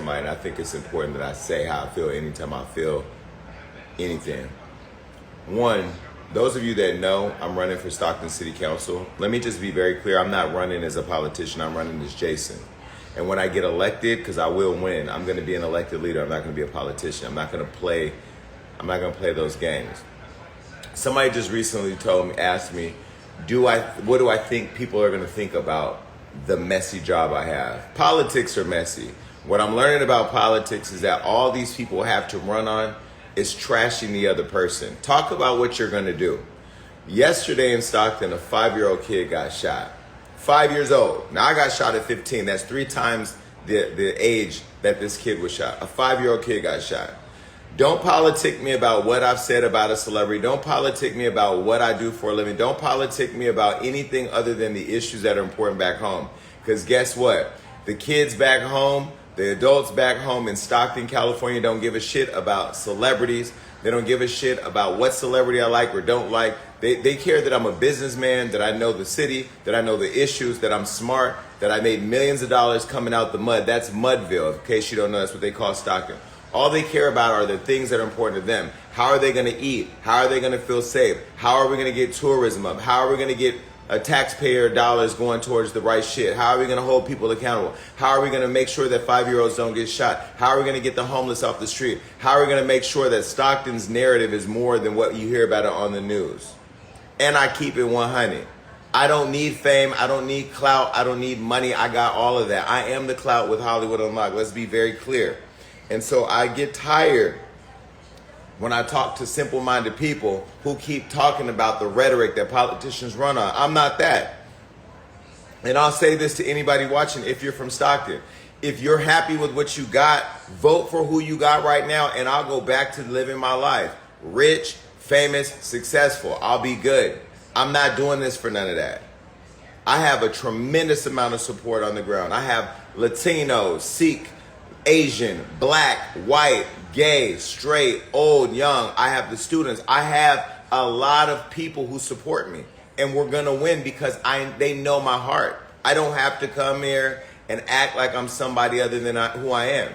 somebody, and I think it's important that I say how I feel anytime I feel anything. One, those of you that know I'm running for Stockton City Council, let me just be very clear. I'm not running as a politician. I'm running as Jason. And when I get elected, because I will win, I'm going to be an elected leader. I'm not going to be a politician. I'm not going to play those games. Somebody just recently asked me, what do I think people are going to think about the messy job I have? Politics are messy. What I'm learning about politics is that all these people have to run on is trashing the other person. Talk about what you're going to do. Yesterday in Stockton, a 5-year-old kid got shot. 5 years old. Now I got shot at 15. That's 3 times the age that this kid was shot. A 5-year-old kid got shot. Don't politic me about what I've said about a celebrity. Don't politic me about what I do for a living. Don't politic me about anything other than the issues that are important back home. Because guess what? The kids back home, the adults back home in Stockton, California don't give a shit about celebrities. They don't give a shit about what celebrity I like or don't like. They care that I'm a businessman, that I know the city, that I know the issues, that I'm smart, that I made millions of dollars coming out the mud. That's Mudville. In case you don't know, that's what they call Stockton. All they care about are the things that are important to them. How are they going to eat? How are they going to feel safe? How are we going to get tourism up? How are we going to get taxpayer dollars going towards the right shit? How are we going to hold people accountable? How are we going to make sure that 5-year-olds don't get shot? How are we going to get the homeless off the street? How are we going to make sure that Stockton's narrative is more than what you hear about it on the news? And I keep it 100. I don't need fame. I don't need clout. I don't need money. I got all of that. I am the clout with Hollywood Unlocked. Let's be very clear. And so I get tired when I talk to simple-minded people who keep talking about the rhetoric that politicians run on. I'm not that. And I'll say this to anybody watching, if you're from Stockton. If you're happy with what you got, vote for who you got right now, and I'll go back to living my life. Rich, famous, successful. I'll be good. I'm not doing this for none of that. I have a tremendous amount of support on the ground. I have Latino, Sikh, Asian, black, white, gay, straight, old, young. I have the students. I have a lot of people who support me. And we're going to win because they know my heart. I don't have to come here and act like I'm somebody other than who I am.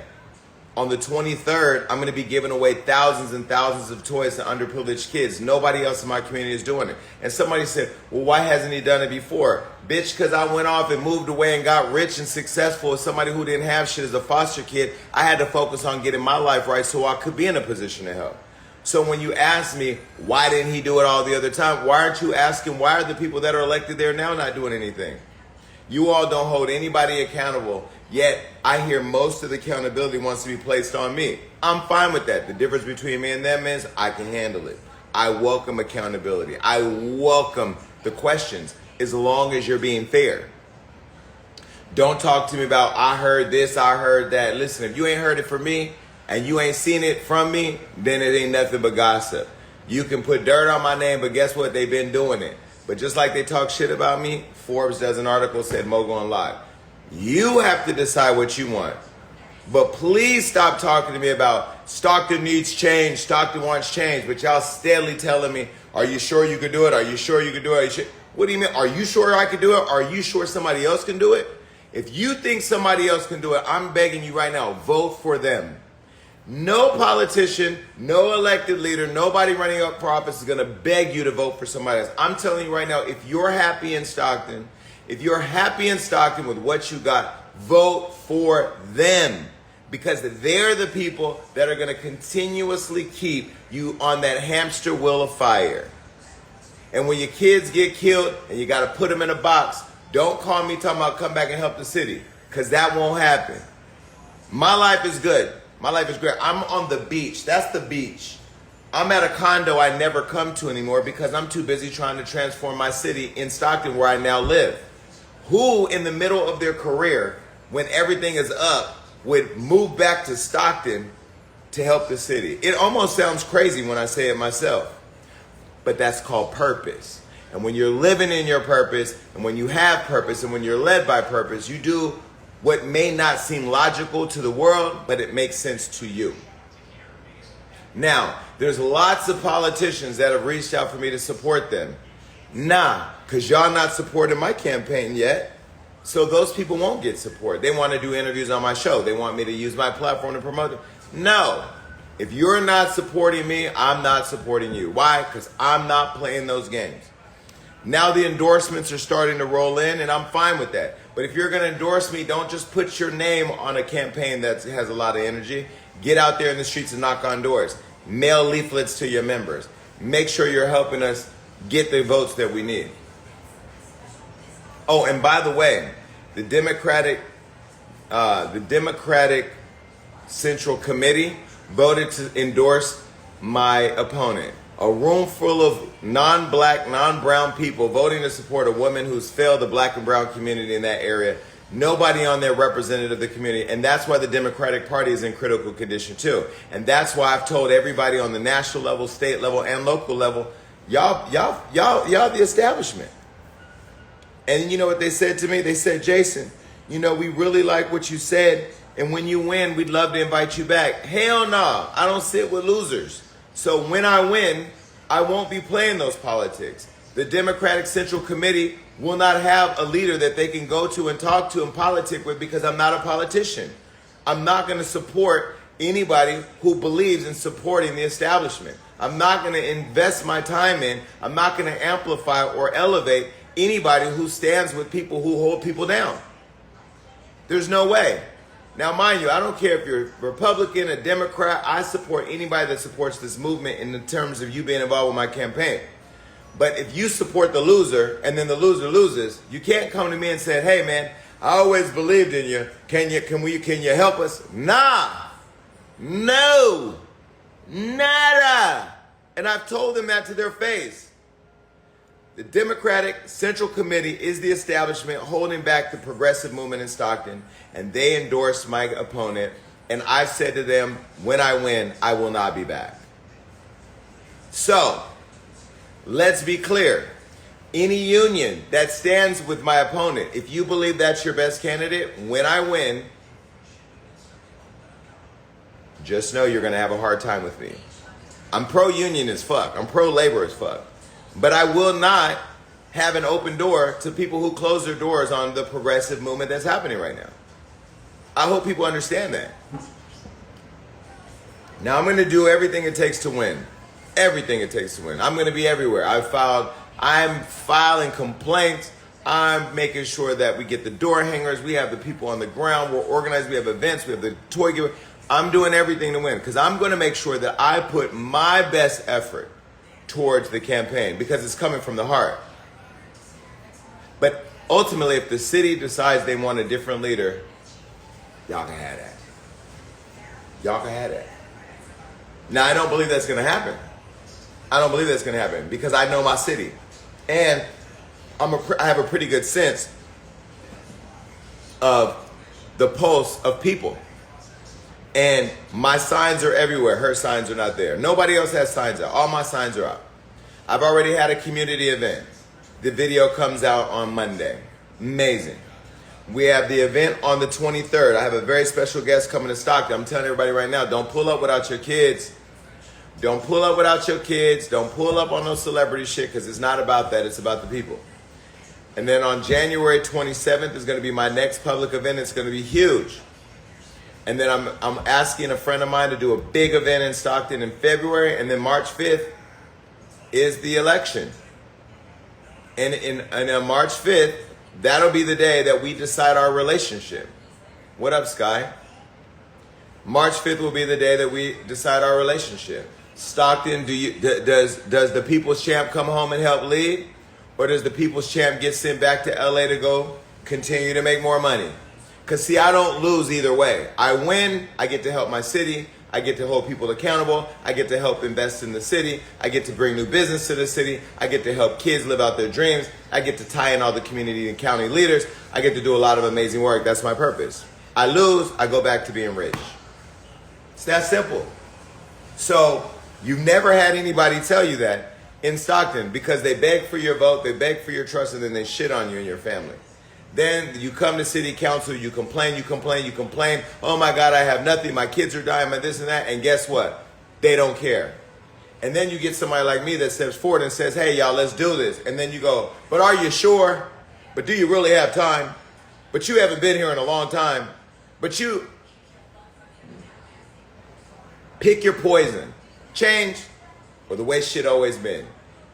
On the 23rd, I'm going to be giving away thousands and thousands of toys to underprivileged kids. Nobody else in my community is doing it. And somebody said, well, why hasn't he done it before? Bitch, because I went off and moved away and got rich and successful as somebody who didn't have shit as a foster kid. I had to focus on getting my life right so I could be in a position to help. So when you ask me, why didn't he do it all the other time? Why aren't you asking, why are the people that are elected there now not doing anything? You all don't hold anybody accountable, yet I hear most of the accountability wants to be placed on me. I'm fine with that. The difference between me and them is I can handle it. I welcome accountability. I welcome the questions as long as you're being fair. Don't talk to me about, I heard this, I heard that. Listen, if you ain't heard it from me and you ain't seen it from me, then it ain't nothing but gossip. You can put dirt on my name, but guess what? They've been doing it. But just like they talk shit about me, Forbes does an article, said Mogul Unlocked. You have to decide what you want. But please stop talking to me about Stockton needs change, Stockton wants change. But y'all steadily telling me, are you sure you could do it? Are you sure you could do it? Are you sure? What do you mean? Are you sure I could do it? Are you sure somebody else can do it? If you think somebody else can do it, I'm begging you right now, vote for them. No politician, no elected leader, nobody running up for office is going to beg you to vote for somebody else. I'm telling you right now, if you're happy in Stockton, with what you got, vote for them. Because they're the people that are going to continuously keep you on that hamster wheel of fire. And when your kids get killed and you got to put them in a box, don't call me talking about come back and help the city. Because that won't happen. My life is good. My life is great. I'm on the beach. That's the beach. I'm at a condo I never come to anymore because I'm too busy trying to transform my city in Stockton where I now live. Who in the middle of their career, when everything is up, would move back to Stockton to help the city? It almost sounds crazy when I say it myself. But that's called purpose. And when you're living in your purpose, and when you have purpose, and when you're led by purpose, you do what may not seem logical to the world, but it makes sense to you. Now, there's lots of politicians that have reached out for me to support them. Nah, because y'all not supporting my campaign yet. So those people won't get support. They want to do interviews on my show. They want me to use my platform to promote them. No. If you're not supporting me, I'm not supporting you. Why? Because I'm not playing those games. Now the endorsements are starting to roll in, and I'm fine with that. But if you're going to endorse me, don't just put your name on a campaign that has a lot of energy. Get out there in the streets and knock on doors. Mail leaflets to your members. Make sure you're helping us get the votes that we need. Oh, and by the way, the Democratic Central Committee voted to endorse my opponent. A room full of non-black, non-brown people voting to support a woman who's failed the black and brown community in that area. Nobody on there represented of the community. And that's why the Democratic Party is in critical condition too. And that's why I've told everybody on the national level, state level, and local level, y'all the establishment. And you know what they said to me? They said, Jason, we really like what you said. And when you win, we'd love to invite you back. Hell no, I don't sit with losers. So when I win, I won't be playing those politics. The Democratic Central Committee will not have a leader that they can go to and talk to and politic with because I'm not a politician. I'm not going to support anybody who believes in supporting the establishment. I'm not going to invest my time in, I'm not going to amplify or elevate anybody who stands with people who hold people down. There's no way. Now, mind you, I don't care if you're Republican or Democrat. I support anybody that supports this movement in the terms of you being involved with my campaign. But if you support the loser and then the loser loses, you can't come to me and say, hey, man, I always believed in you. Can you help us? Nah. No. Nada. And I've told them that to their face. The Democratic Central Committee is the establishment holding back the progressive movement in Stockton, and they endorsed my opponent, and I said to them, when I win, I will not be back. So, let's be clear. Any union that stands with my opponent, if you believe that's your best candidate, when I win, just know you're going to have a hard time with me. I'm pro-union as fuck. I'm pro-labor as fuck. But I will not have an open door to people who close their doors on the progressive movement that's happening right now. I hope people understand that. Now I'm going to do everything it takes to win. Everything it takes to win. I'm going to be everywhere. I'm filing complaints. I'm making sure that we get the door hangers. We have the people on the ground. We're organized. We have events. We have the toy giver. I'm doing everything to win because I'm going to make sure that I put my best effort towards the campaign because it's coming from the heart. But ultimately, if the city decides they want a different leader, y'all can have that. Y'all can have that. Now, I don't believe that's going to happen. I don't believe that's going to happen because I know my city. And I have a pretty good sense of the pulse of people. And my signs are everywhere. Her signs are not there. Nobody else has signs out. All my signs are out. I've already had a community event. The video comes out on Monday. Amazing. We have the event on the 23rd. I have a very special guest coming to Stockton. I'm telling everybody right now, don't pull up without your kids. Don't pull up without your kids. Don't pull up on no celebrity shit because it's not about that. It's about the people. And then on January 27th is going to be my next public event. It's going to be huge. And then I'm asking a friend of mine to do a big event in Stockton in February. And then March 5th is the election. And on March 5th, that'll be the day that we decide our relationship. What up, Sky? March 5th will be the day that we decide our relationship. Stockton, does the People's Champ come home and help lead? Or does the People's Champ get sent back to LA to go continue to make more money? Because, see, I don't lose either way. I win, I get to help my city, I get to hold people accountable, I get to help invest in the city, I get to bring new business to the city, I get to help kids live out their dreams, I get to tie in all the community and county leaders, I get to do a lot of amazing work. That's my purpose. I lose, I go back to being rich. It's that simple. So, you've never had anybody tell you that in Stockton because they beg for your vote, they beg for your trust, and then they shit on you and your family. Then you come to city council, you complain. Oh my God, I have nothing. My kids are dying, my this and that. And guess what? They don't care. And then you get somebody like me that steps forward and says, hey, y'all, let's do this. And then you go, but are you sure? But do you really have time? but you haven't been here in a long time. But you pick your poison. Change or the way shit always been.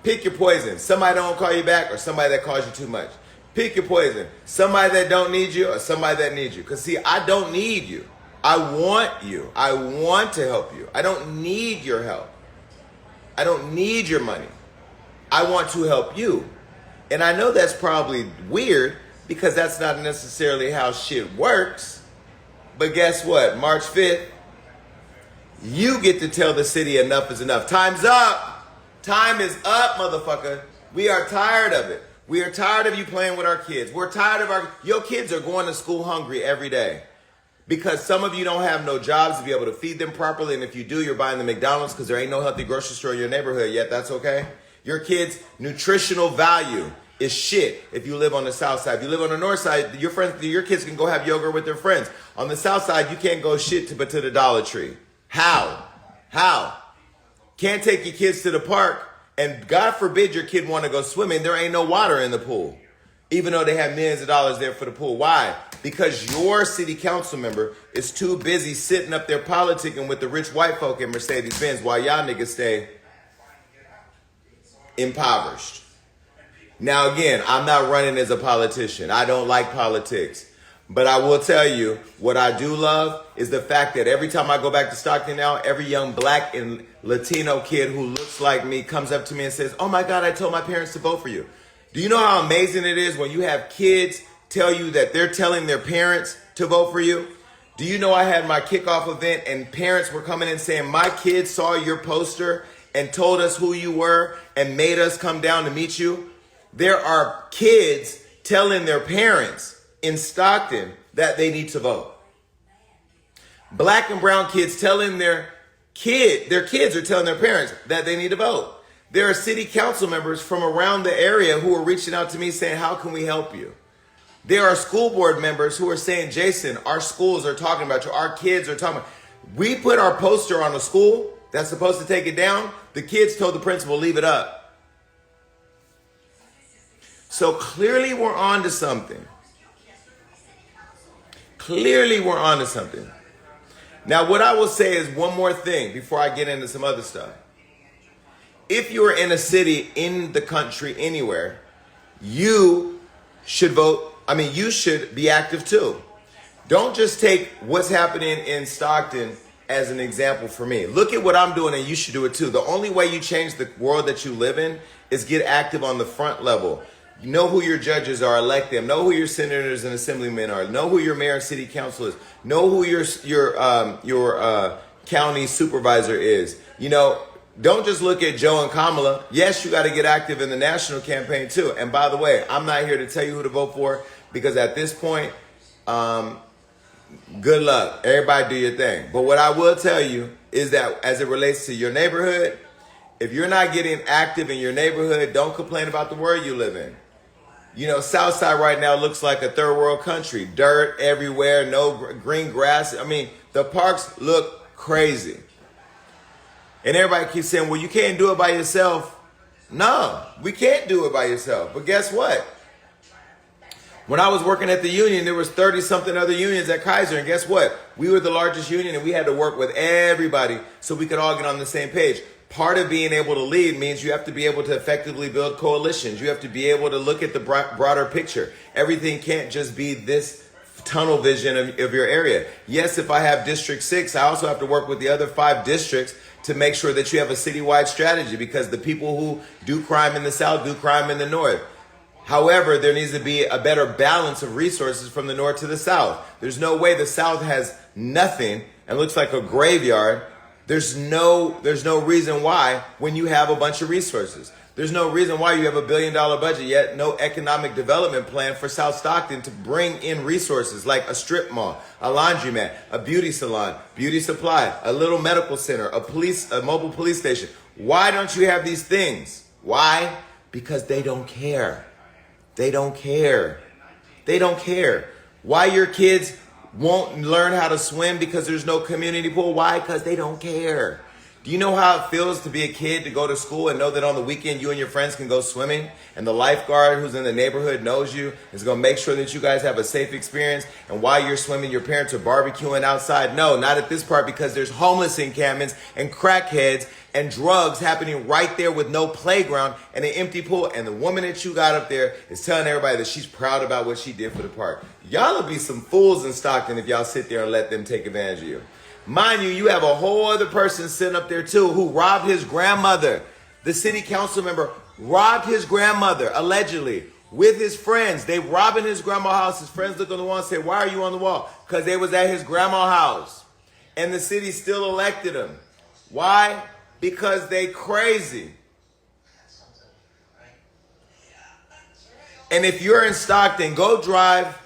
Pick your poison. Somebody don't call you back or somebody that calls you too much. Pick your poison. Somebody that don't need you or somebody that needs you. Because see, I don't need you. I want you. I want to help you. I don't need your help. I don't need your money. I want to help you. And I know that's probably weird because that's not necessarily how shit works. But guess what? March 5th, you get to tell the city enough is enough. Time's up. Time is up, motherfucker. We are tired of it. We are tired of you playing with our kids. We're tired of your kids are going to school hungry every day. Because some of you don't have no jobs to be able to feed them properly. And if you do, you're buying the McDonald's because there ain't no healthy grocery store in your neighborhood yet. That's okay. Your kids' nutritional value is shit if you live on the south side. If you live on the north side, your kids can go have yogurt with their friends. On the south side, you can't go shit but to the Dollar Tree. How? Can't take your kids to the park, and God forbid your kid want to go swimming. There ain't no water in the pool, even though they have millions of dollars there for the pool. Why? Because your city council member is too busy sitting up there politicking with the rich white folk in Mercedes-Benz while y'all niggas stay impoverished. Now again, I'm not running as a politician. I don't like politics. But I will tell you, what I do love is the fact that every time I go back to Stockton now, every young black and Latino kid who looks like me comes up to me and says, oh my God, I told my parents to vote for you. Do you know how amazing it is when you have kids tell you that they're telling their parents to vote for you? Do you know I had my kickoff event and parents were coming in saying, my kids saw your poster and told us who you were and made us come down to meet you? There are kids telling their parents in Stockton that they need to vote. Black and brown kids telling their kids are telling their parents that they need to vote. There are city council members from around the area who are reaching out to me saying, how can we help you? There are school board members who are saying, Jason, our schools are talking about you. Our kids are talking about you. We put our poster on a school that's supposed to take it down. The kids told the principal, leave it up. So clearly we're on to something. Clearly we're on to something. Now, what I will say is one more thing before I get into some other stuff. If you're in a city, in the country, anywhere, you should vote. You should be active too. Don't just take what's happening in Stockton as an example for me. Look at what I'm doing and you should do it too. The only way you change the world that you live in is get active on the front level. Know who your judges are, elect them. Know who your senators and assemblymen are. Know who your mayor and city council is. Know who your county supervisor is. Don't just look at Joe and Kamala. Yes, you got to get active in the national campaign too. And by the way, I'm not here to tell you who to vote for because at this point, good luck. Everybody do your thing. But what I will tell you is that as it relates to your neighborhood, if you're not getting active in your neighborhood, don't complain about the world you live in. Southside right now looks like a third world country. Dirt everywhere, no green grass. The parks look crazy. And everybody keeps saying, well, you can't do it by yourself. No, we can't do it by yourself. But guess what? When I was working at the union, there was 30-something other unions at Kaiser. And guess what? We were the largest union and we had to work with everybody so we could all get on the same page. Part of being able to lead means you have to be able to effectively build coalitions. You have to be able to look at the broader picture. Everything can't just be this tunnel vision of your area. Yes, if I have District 6, I also have to work with the other 5 districts to make sure that you have a citywide strategy because the people who do crime in the South do crime in the North. However, there needs to be a better balance of resources from the North to the South. There's no way the South has nothing and looks like a graveyard. There's no reason why when you have a bunch of resources. There's no reason why you have $1 billion budget yet no economic development plan for South Stockton to bring in resources like a strip mall, a laundromat, a beauty salon, beauty supply, a little medical center, a mobile police station. Why don't you have these things? Why? Because they don't care. They don't care. They don't care. Why your kids won't learn how to swim because there's no community pool? Why? Because they don't care. Do you know how it feels to be a kid to go to school and know that on the weekend you and your friends can go swimming and the lifeguard who's in the neighborhood knows you, is going to make sure that you guys have a safe experience, and while you're swimming your parents are barbecuing outside? No, not at this part, because there's homeless encampments and crackheads and drugs happening right there with no playground and an empty pool, and the woman that you got up there is telling everybody that she's proud about what she did for the park. Y'all will be some fools in Stockton if y'all sit there and let them take advantage of you. Mind you, you have a whole other person sitting up there too who robbed his grandmother. The city council member robbed his grandmother, allegedly, with his friends. They robbing his grandma's house. His friends look on the wall and say, why are you on the wall? Because they was at his grandma's house. And the city still elected him. Why? Because they crazy. And if you're in Stockton, go drive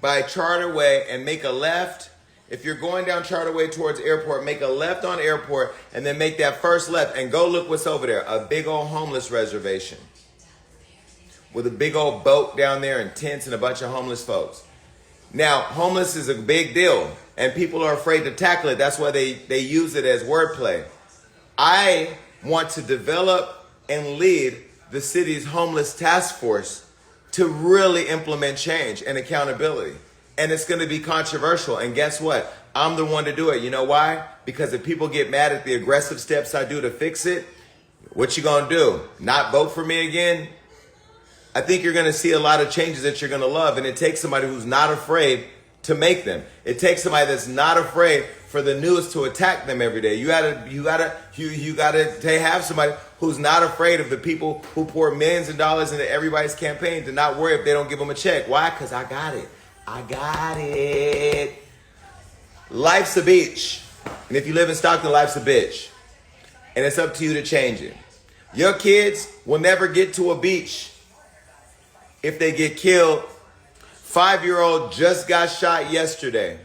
by Charterway and make a left. If you're going down Charterway towards airport, make a left on airport and then make that first left and go look what's over there. A big old homeless reservation with a big old boat down there and tents and a bunch of homeless folks. Now, homeless is a big deal and people are afraid to tackle it. That's why they use it as wordplay. I want to develop and lead the city's homeless task force to really implement change and accountability. And it's going to be controversial. And guess what? I'm the one to do it. You know why? Because if people get mad at the aggressive steps I do to fix it, what you going to do? Not vote for me again? I think you're going to see a lot of changes that you're going to love. And it takes somebody who's not afraid to make them. It takes somebody that's not afraid for the news to attack them every day. You gotta have somebody who's not afraid of the people who pour millions of dollars into everybody's campaign to not worry if they don't give them a check. Why? Because I got it. I got it. Life's a beach. And if you live in Stockton, life's a bitch. And it's up to you to change it. Your kids will never get to a beach if they get killed. 5-year-old just got shot yesterday.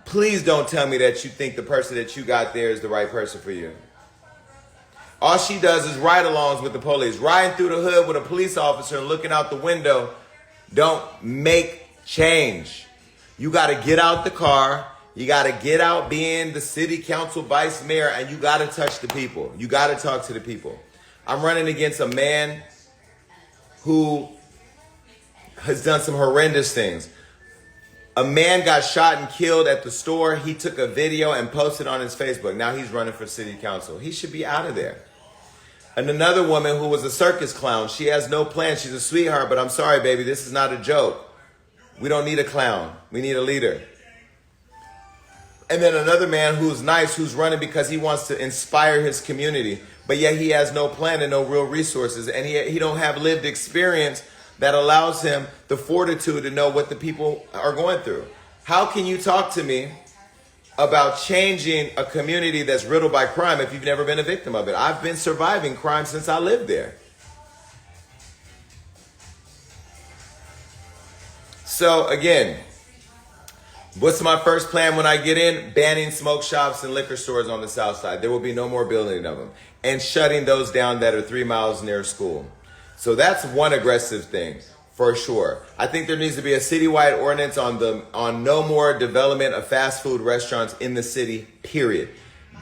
Please don't tell me that you think the person that you got there is the right person for you. All she does is ride-alongs with the police, riding through the hood with a police officer and looking out the window. Don't make change. You got to get out the car. You got to get out being the city council vice mayor, and you got to touch the people. You got to talk to the people. I'm running against a man who has done some horrendous things. A man got shot and killed at the store. He took a video and posted on his Facebook. Now he's running for city council. He should be out of there. And another woman who was a circus clown. She has no plan. She's a sweetheart, but I'm sorry, baby. This is not a joke. We don't need a clown. We need a leader. And then another man who's nice, who's running because he wants to inspire his community, but yet he has no plan and no real resources, and he don't have lived experience that allows him the fortitude to know what the people are going through. How can you talk to me about changing a community that's riddled by crime if you've never been a victim of it? I've been surviving crime since I lived there. So again, what's my first plan when I get in? Banning smoke shops and liquor stores on the south side. There will be no more building of them. And shutting those down that are 3 miles near school. So that's one aggressive thing for sure. I think there needs to be a citywide ordinance on no more development of fast food restaurants in the city, period.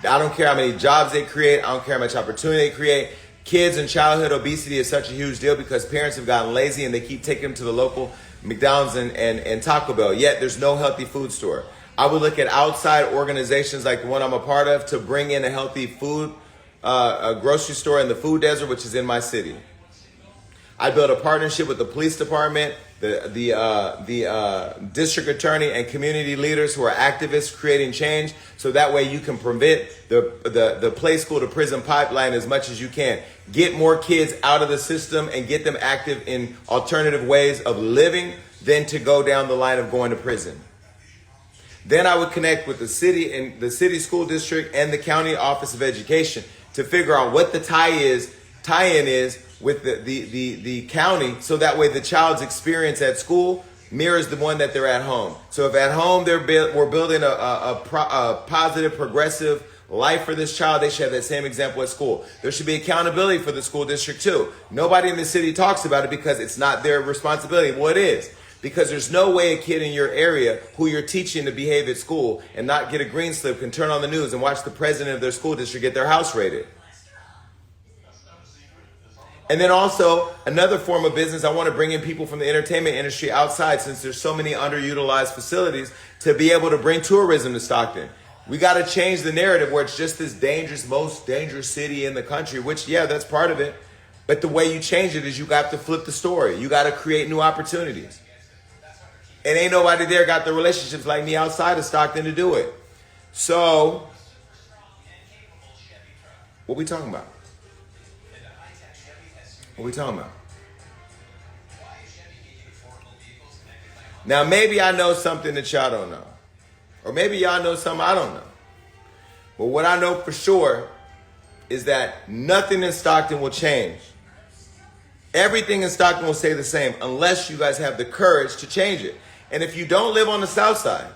I don't care how many jobs they create. I don't care how much opportunity they create. Kids and childhood obesity is such a huge deal because parents have gotten lazy and they keep taking them to the local McDonald's and Taco Bell, yet there's no healthy food store. I would look at outside organizations like the one I'm a part of to bring in a healthy food, a grocery store in the food desert, which is in my city. I built a partnership with the police department, the district attorney, and community leaders who are activists creating change, so that way you can prevent the play school to prison pipeline as much as you can. Get more kids out of the system and get them active in alternative ways of living than to go down the line of going to prison. Then I would connect with the city and the city school district and the county office of education to figure out what the tie-in is with the county, so that way the child's experience at school mirrors the one that they're at home. So if at home we're building a positive, progressive life for this child, they should have that same example at school. There should be accountability for the school district too. Nobody in the city talks about it because it's not their responsibility. Well, it is. Because there's no way a kid in your area who you're teaching to behave at school and not get a green slip can turn on the news and watch the president of their school district get their house raided. And then also, another form of business, I want to bring in people from the entertainment industry outside, since there's so many underutilized facilities, to be able to bring tourism to Stockton. We got to change the narrative where it's just this dangerous, most dangerous city in the country, which, yeah, that's part of it. But the way you change it is you got to flip the story. You got to create new opportunities. And ain't nobody there got the relationships like me outside of Stockton to do it. So, what we talking about? What we talking about? Now, maybe I know something that y'all don't know. Or maybe y'all know something I don't know. But what I know for sure is that nothing in Stockton will change. Everything in Stockton will stay the same unless you guys have the courage to change it. And if you don't live on the south side,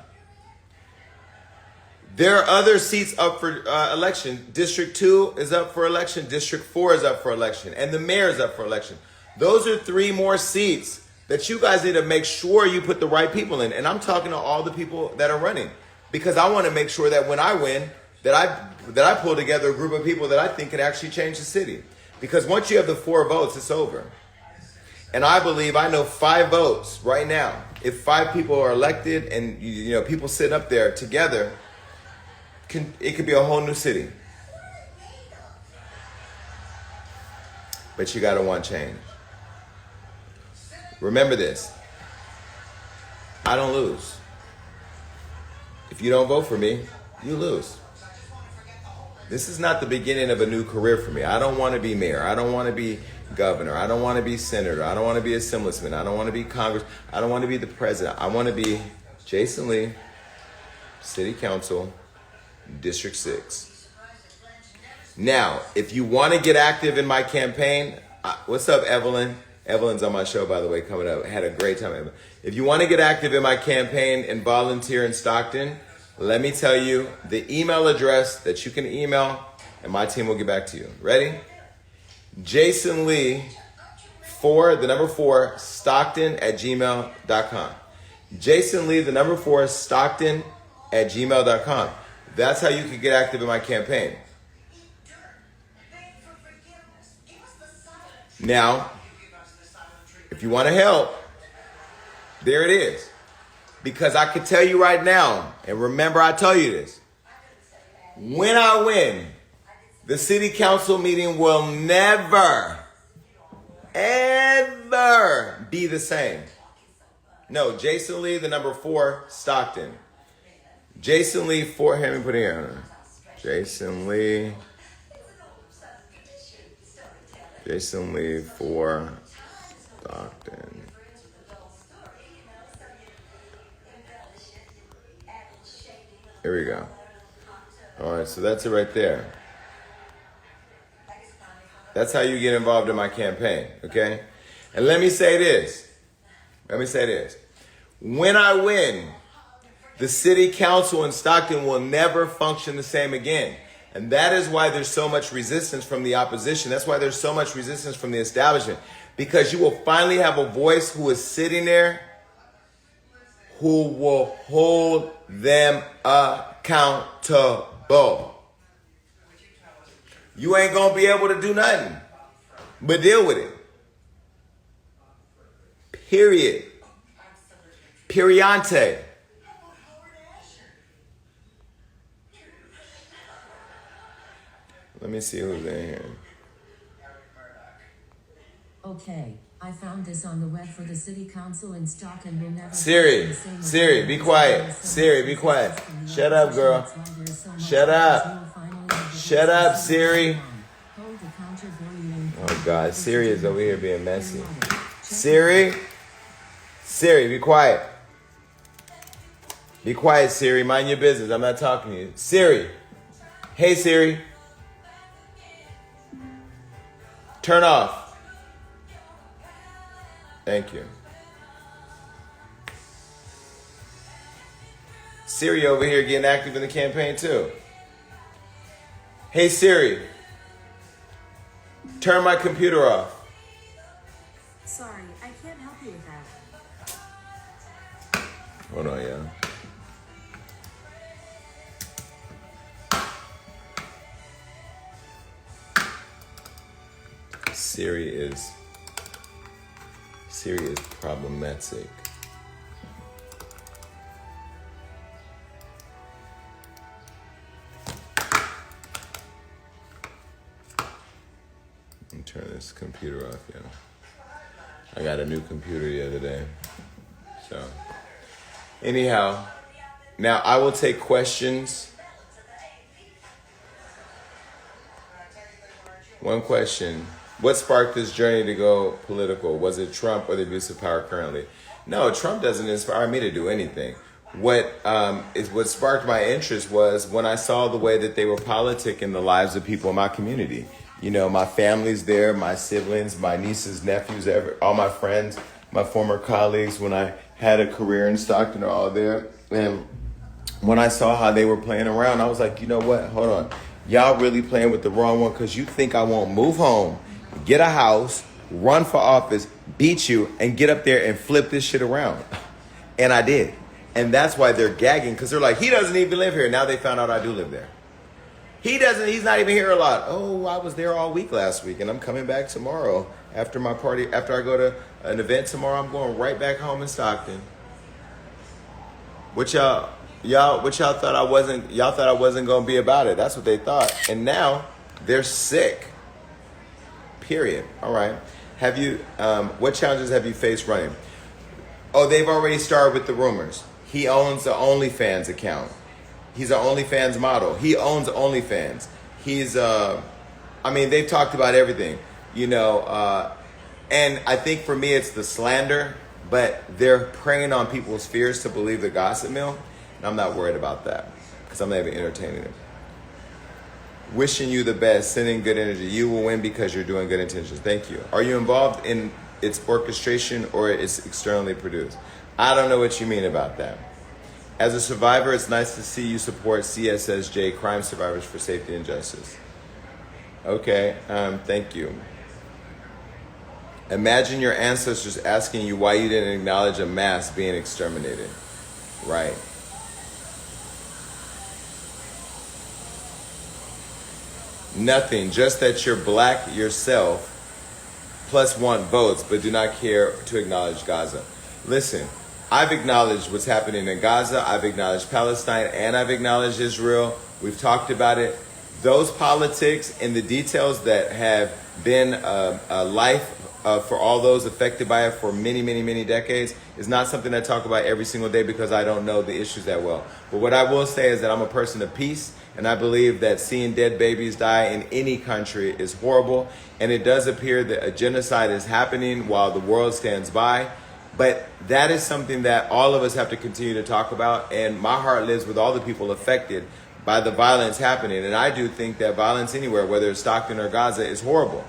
there are other seats up for election. District 2 is up for election. District 4 is up for election. And the mayor is up for election. Those are 3 more seats that you guys need to make sure you put the right people in. And I'm talking to all the people that are running, because I want to make sure that when I win, that I pull together a group of people that I think can actually change the city. Because once you have the 4 votes, it's over. And I believe I know 5 votes right now. If 5 people are elected and you know people sit up there together, it could be a whole new city. But you gotta want change. Remember this. I don't lose. If you don't vote for me, you lose. This is not the beginning of a new career for me. I don't want to be mayor. I don't want to be governor. I don't want to be senator. I don't want to be assemblyman. I don't want to be Congress. I don't want to be the president. I want to be Jason Lee, City Council, District 6. Now, if you want to get active in my campaign, what's up, Evelyn? Evelyn's on my show, by the way, coming up. Had a great time, Evelyn. If you want to get active in my campaign and volunteer in Stockton, let me tell you the email address that you can email, and my team will get back to you. Ready? Jason Lee, 4, Stockton @gmail.com. Jason Lee, 4, Stockton @gmail.com. That's how you can get active in my campaign. Now, if you want to help, there it is. Because I can tell you right now, and remember I tell you this, when I win, the city council meeting will never, ever be the same. No, Jason Lee, 4, Stockton. Jason Lee 4, let me put it here. Jason Lee 4, Stockton. Here we go. All right, so that's it right there. That's how you get involved in my campaign, okay? And let me say this. When I win, the city council in Stockton will never function the same again. And that is why there's so much resistance from the opposition. That's why there's so much resistance from the establishment. Because you will finally have a voice who is sitting there who will hold them accountable. You ain't gonna be able to do nothing but deal with it. Period. Periante. Let me see who's in here. Okay, I found this on the web for the city council in Stockton. Will never Siri, be quiet. Siri, be quiet. Shut up, girl. Shut up. Shut up, Siri. Oh, God. Siri is over here being messy. Siri, be quiet. Be quiet, Siri. Mind your business. I'm not talking to you. Siri. Hey, Siri. Turn off. Thank you. Siri over here getting active in the campaign too. Hey Siri, turn my computer off. Sorry, I can't help you with that. Hold on, y'all. Siri is problematic. Let me turn this computer off, y'all. I got a new computer the other day. So, anyhow, now I will take questions. One question. What sparked this journey to go political? Was it Trump or the abuse of power currently? No, Trump doesn't inspire me to do anything. What sparked my interest was when I saw the way that they were politicking the lives of people in my community. You know, my family's there, my siblings, my nieces, nephews, all my friends, my former colleagues when I had a career in Stockton are all there. And when I saw how they were playing around, I was like, you know what? Hold on. Y'all really playing with the wrong one because you think I won't move home, get a house, run for office, beat you, and get up there and flip this shit around. And I did. And that's why they're gagging, because they're like, he doesn't even live here. Now they found out I do live there. He's not even here a lot. Oh, I was there all week last week, and I'm coming back tomorrow after my party. After I go to an event tomorrow, I'm going right back home in Stockton. What y'all thought I wasn't? Y'all thought I wasn't gonna be about it. That's what they thought, and now they're sick. Period. All right. Have you? What challenges have you faced running? Oh, they've already started with the rumors. He owns the OnlyFans account. He's an OnlyFans model. He owns OnlyFans. He's they've talked about everything, you know, and I think for me it's the slander, but they're preying on people's fears to believe the gossip mill, and I'm not worried about that because I'm not even entertaining it. Wishing you the best, sending good energy. You will win because you're doing good intentions. Thank you. Are you involved in its orchestration or it's externally produced? I don't know what you mean about that. As a survivor, it's nice to see you support CSSJ, Crime Survivors for Safety and Justice. Okay, thank you. Imagine your ancestors asking you why you didn't acknowledge a mass being exterminated. Right. Nothing, just that you're black yourself, plus want votes, but do not care to acknowledge Gaza. Listen, I've acknowledged what's happening in Gaza, I've acknowledged Palestine, and I've acknowledged Israel. We've talked about it. Those politics and the details that have been a life for all those affected by it for many, many, many decades is not something I talk about every single day because I don't know the issues that well. But what I will say is that I'm a person of peace, and I believe that seeing dead babies die in any country is horrible, and it does appear that a genocide is happening while the world stands by. But that is something that all of us have to continue to talk about, and my heart lives with all the people affected by the violence happening. And I do think that violence anywhere, whether it's Stockton or Gaza, is horrible.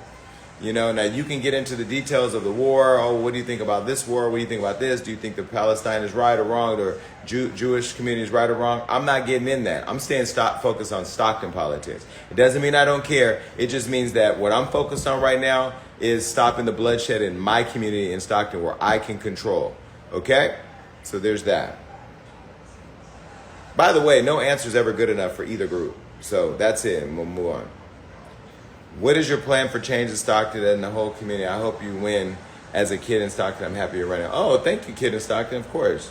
You know, now you can get into the details of the war. Oh, what do you think about this war? What do you think about this? Do you think that Palestine is right or wrong, or Jewish community is right or wrong? I'm not getting in that. I'm staying focused on Stockton politics. It doesn't mean I don't care. It just means that what I'm focused on right now is stopping the bloodshed in my community in Stockton where I can control. Okay? So there's that. By the way, no answer is ever good enough for either group. So that's it, and we'll move on. What is your plan for change in Stockton and the whole community? I hope you win. As a kid in Stockton, I'm happy you're running. Oh, thank you, kid in Stockton, of course.